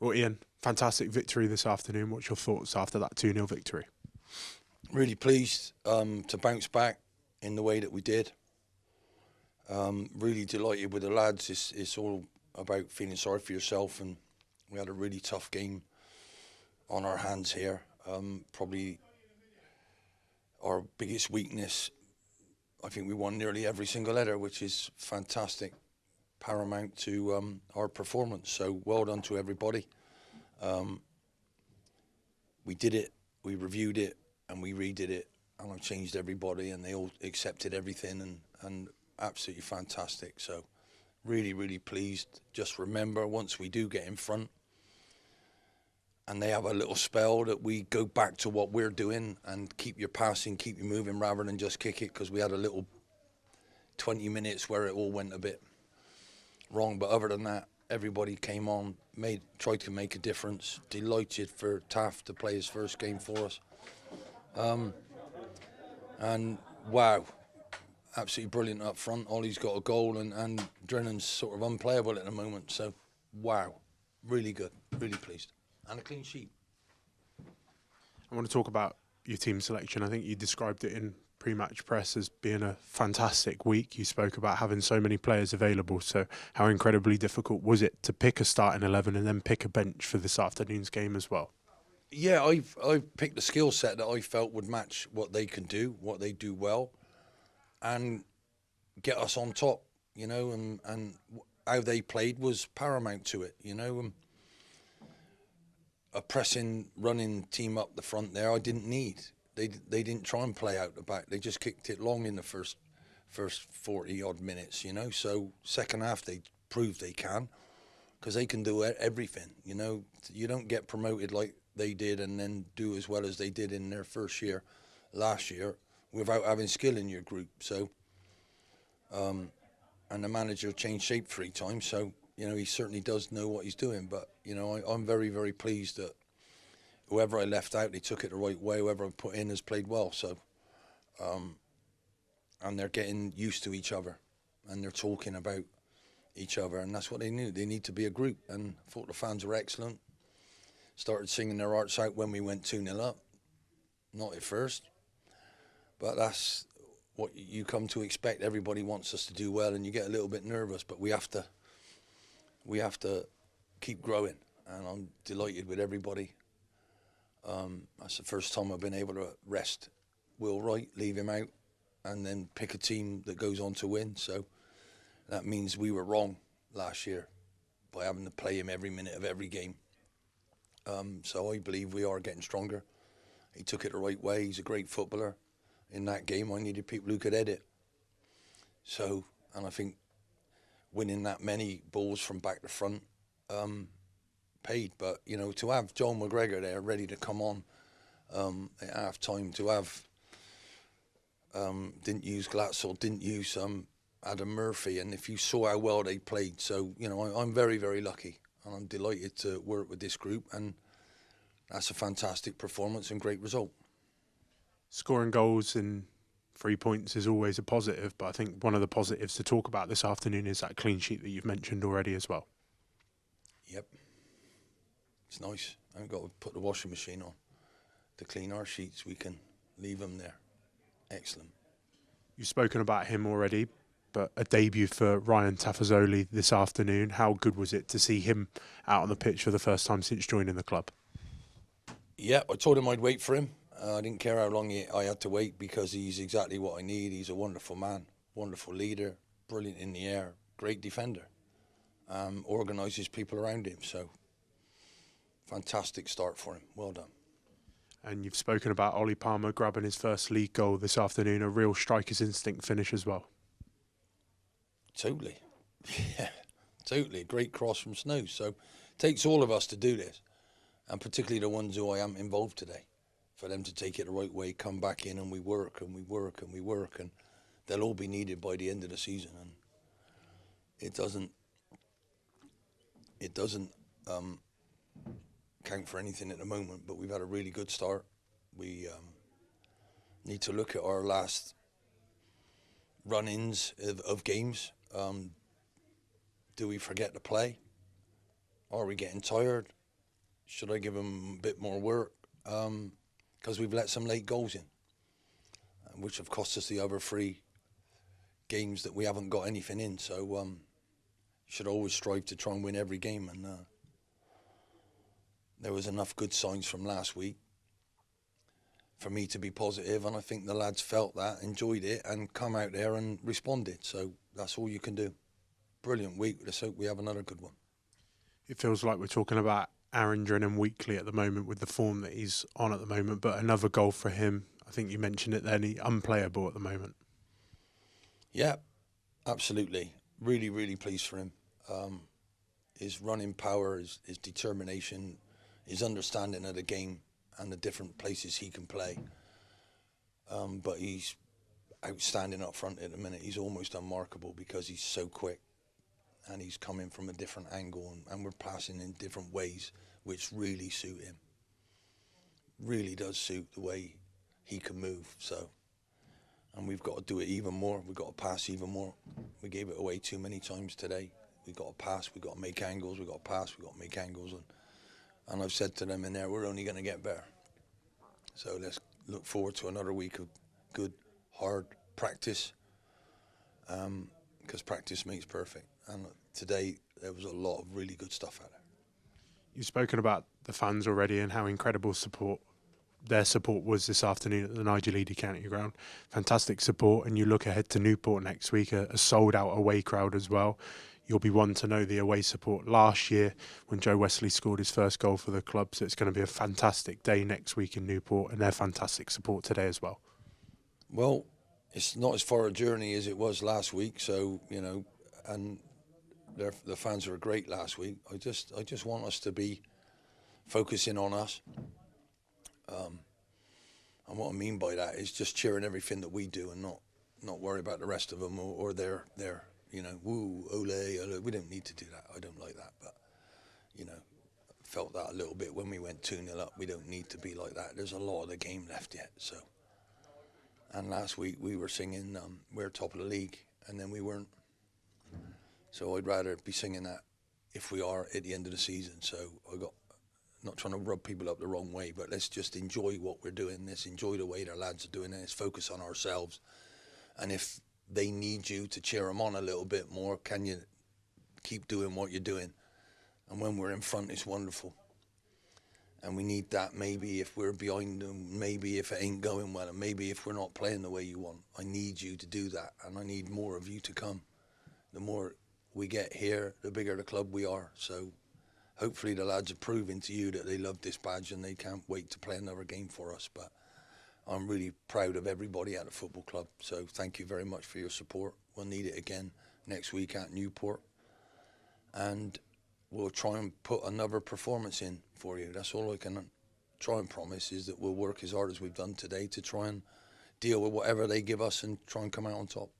Well, Ian, fantastic victory this afternoon. What's your thoughts after that 2-0 victory? Really pleased to bounce back in the way that we did. Really delighted with the lads. It's all about feeling sorry for yourself, and we had a really tough game on our hands here. Probably our biggest weakness. I think we won nearly every single header, which is fantastic, paramount to our performance. So well done to everybody. We did it, we reviewed it, and we redid it, and I changed everybody, and they all accepted everything, and absolutely fantastic. So really, really pleased. Just remember, once we do get in front, and they have a little spell, that we go back to what we're doing and keep your passing, keep you moving rather than just kick it, because we had a little 20 minutes where it all went a bit wrong. But other than that, everybody came on, tried to make a difference. Delighted for Taft to play his first game for us. And wow, absolutely brilliant up front. Ollie's got a goal, and Drennan's sort of unplayable at the moment. So wow, really good, really pleased. And a clean sheet. I want to talk about your team selection. I think you described it in pre-match press as being a fantastic week. You spoke about having so many players available. So how incredibly difficult was it to pick a starting 11 and then pick a bench for this afternoon's game as well? Yeah, I've picked a skill set that I felt would match what they can do, what they do well, and get us on top, you know, and how they played was paramount to it, you know. A pressing, running team up the front there, I didn't need. They didn't try and play out the back. They just kicked it long in the first 40 odd minutes, you know. So second half they proved they can, because they can do everything, you know. You don't get promoted like they did and then do as well as they did in their first year last year without having skill in your group. So and the manager changed shape 3 times, so you know, he certainly does know what he's doing. But, you know, I'm very, very pleased that whoever I left out, they took it the right way. Whoever I put in has played well. So, and they're getting used to each other, and they're talking about each other, and that's what they need. They need to be a group, and I thought the fans were excellent. Started singing their hearts out when we went 2-0 up. Not at first, but that's what you come to expect. Everybody wants us to do well, and you get a little bit nervous, but we have to keep growing, and I'm delighted with everybody. That's the first time I've been able to rest Will Wright, leave him out, and then pick a team that goes on to win. So that means we were wrong last year by having to play him every minute of every game. So I believe we are getting stronger. He took it the right way. He's a great footballer. In that game, I needed people who could head it. So, and I think winning that many balls from back to front paid. But, you know, to have Joel McGregor there ready to come on at half time, to have didn't use Glatzel, didn't use Adam Murphy, and if you saw how well they played. So, you know, I'm very, very lucky, and I'm delighted to work with this group, and that's a fantastic performance and great result. Scoring goals and 3 points is always a positive, but I think one of the positives to talk about this afternoon is that clean sheet that you've mentioned already as well. Yep. It's nice. I haven't got to put the washing machine on to clean our sheets. We can leave them there. Excellent. You've spoken about him already, but a debut for Ryan Tafazoli this afternoon. How good was it to see him out on the pitch for the first time since joining the club? Yeah, I told him I'd wait for him. I didn't care how long I had to wait, because he's exactly what I need. He's a wonderful man, wonderful leader, brilliant in the air, great defender, organises people around him. So fantastic start for him. Well done. And you've spoken about Ollie Palmer grabbing his first league goal this afternoon, a real striker's instinct finish as well. Totally. Yeah, totally. Great cross from Snow. So it takes all of us to do this, and particularly the ones who I am involved today, for them to take it the right way, come back in, and we work and we work and we work, and they'll all be needed by the end of the season. And it doesn't count for anything at the moment, but we've had a really good start. We need to look at our last run-ins of games. Do we forget to play? Are we getting tired? Should I give them a bit more work? Because we've let some late goals in, which have cost us the other 3 games that we haven't got anything in. So you should always strive to try and win every game. And there was enough good signs from last week for me to be positive, and I think the lads felt that, enjoyed it, and come out there and responded. So that's all you can do. Brilliant week. Let's hope we have another good one. It feels like we're talking about Aaron Drennan weekly at the moment with the form that he's on at the moment, but another goal for him. I think you mentioned it then, he's unplayable at the moment. Yeah, absolutely. Really, really pleased for him. His running power, his determination, his understanding of the game and the different places he can play. But he's outstanding up front at the minute. He's almost unmarkable because he's so quick and he's coming from a different angle, and we're passing in different ways, which really suit him. Really does suit the way he can move. So, and we've got to do it even more. We've got to pass even more. We gave it away too many times today. We've got to pass, we've got to make angles, we've got to pass, we've got to make angles. And I've said to them in there, we're only going to get better. So let's look forward to another week of good, hard practice, because practice makes perfect. And today there was a lot of really good stuff out there. You've spoken about the fans already and how incredible their support was this afternoon at the Niger Leedy County Ground. Fantastic support, and you look ahead to Newport next week, a sold-out away crowd as well. You'll be one to know the away support last year when Joe Wesley scored his first goal for the club, so it's going to be a fantastic day next week in Newport, and their fantastic support today as well. Well, it's not as far a journey as it was last week, so, and the fans were great last week. I just want us to be focusing on us. And what I mean by that is just cheering everything that we do and not worry about the rest of them or their woo, ole, ole. We don't need to do that. I don't like that, but felt that a little bit when we went 2-0 up. We don't need to be like that. There's a lot of the game left yet. So, and last week we were singing we're top of the league, and then we weren't. So I'd rather be singing that if we are at the end of the season. So not trying to rub people up the wrong way, but let's just enjoy what we're doing. Let's enjoy the way the lads are doing it. Let's focus on ourselves. And if they need you to cheer them on a little bit more, can you keep doing what you're doing? And when we're in front, it's wonderful. And we need that maybe if we're behind them, maybe if it ain't going well, and maybe if we're not playing the way you want. I need you to do that, and I need more of you to come. The more we get here, the bigger the club we are. So hopefully the lads are proving to you that they love this badge and they can't wait to play another game for us. But I'm really proud of everybody at the football club. So thank you very much for your support. We'll need it again next week at Newport. And we'll try and put another performance in for you. That's all I can try and promise, is that we'll work as hard as we've done today to try and deal with whatever they give us and try and come out on top.